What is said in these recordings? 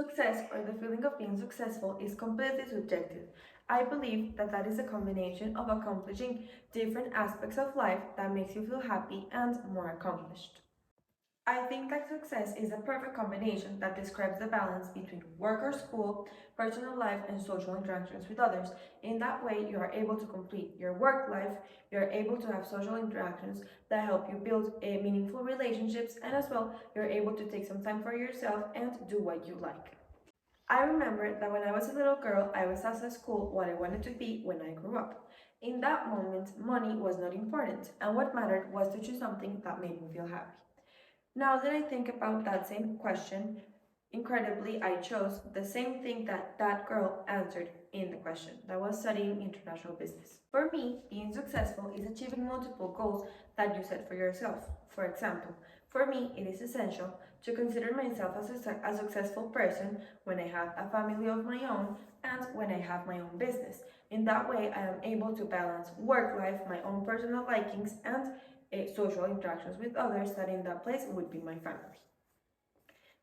Success, or the feeling of being successful, is completely subjective. I believe that that is a combination of accomplishing different aspects of life that makes you feel happy and more accomplished. I think that success is a perfect combination that describes the balance between work or school, personal life, and social interactions with others. In that way, you are able to complete your work life, you're able to have social interactions that help you build meaningful relationships, and as well, you're able to take some time for yourself and do what you like. I remember that when I was a little girl, I was asked at school what I wanted to be when I grew up. In that moment, money was not important, and what mattered was to choose something that made me feel happy. Now that I think about that same question, incredibly, I chose the same thing that that girl answered in the question, that was studying international business. For me, being successful is achieving multiple goals that you set for yourself. For example, for me, it is essential to consider myself as a successful person when I have a family of my own and when I have my own business. In that way, I am able to balance work life, my own personal likings, and social interactions with others that in that place would be my family.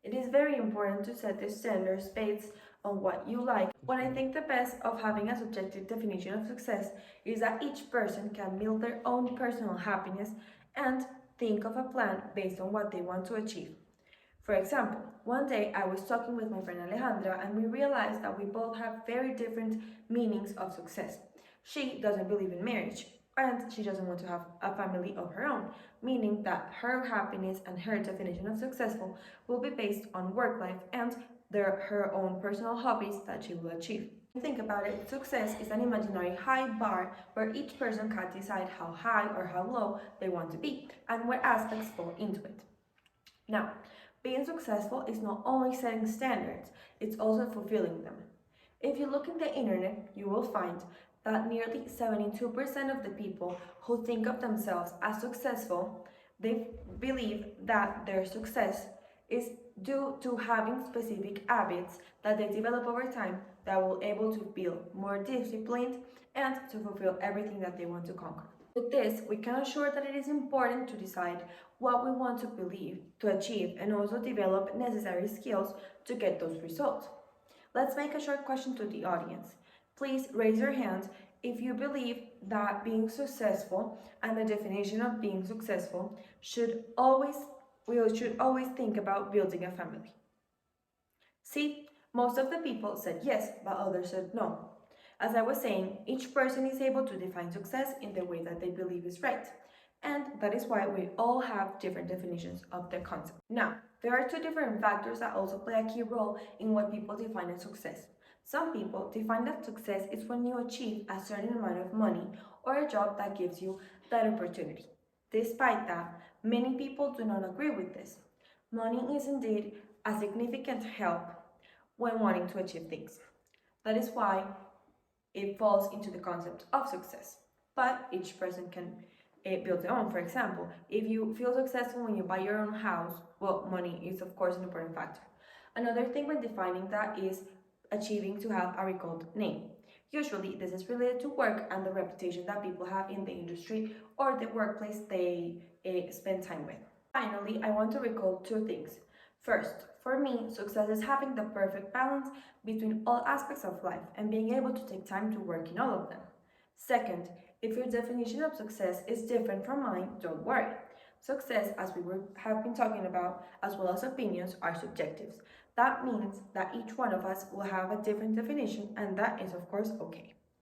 It is very important to set the standards based on what you like. What I think the best of having a subjective definition of success is that each person can build their own personal happiness and think of a plan based on what they want to achieve. For example, one day I was talking with my friend Alejandra and we realized that we both have very different meanings of success. She doesn't believe in marriage and she doesn't want to have a family of her own, meaning that her happiness and her definition of successful will be based on work life and her own personal hobbies that she will achieve. Think about it, success is an imaginary high bar where each person can decide how high or how low they want to be and what aspects fall into it. Now, being successful is not only setting standards, it's also fulfilling them. If you look in the internet, you will find that nearly 72% of the people who think of themselves as successful, they believe that their success is due to having specific habits that they develop over time that will able to feel more disciplined and to fulfill everything that they want to conquer. With this, we can assure that it is important to decide what we want to believe, to achieve, and also develop necessary skills to get those results. Let's make a short question to the audience. Please raise your hand if you believe that being successful and the definition of being successful we should always think about building a family. See, most of the people said yes, but others said no. As I was saying, each person is able to define success in the way that they believe is right. And that is why we all have different definitions of the concept. Now, there are two different factors that also play a key role in what people define as success. Some people define that success is when you achieve a certain amount of money or a job that gives you that opportunity. Despite that, many people do not agree with this. Money is indeed a significant help when wanting to achieve things. That is why it falls into the concept of success. But each person can build their own. For example, if you feel successful when you buy your own house, well, money is of course an important factor. Another thing when defining that is achieving to have a recalled name. Usually, this is related to work and the reputation that people have in the industry or the workplace they spend time with. Finally, I want to recall two things. First, for me, success is having the perfect balance between all aspects of life and being able to take time to work in all of them. Second, if your definition of success is different from mine, don't worry. Success, as have been talking about, as well as opinions, are subjectives. That means that each one of us will have a different definition, and that is, of course, okay.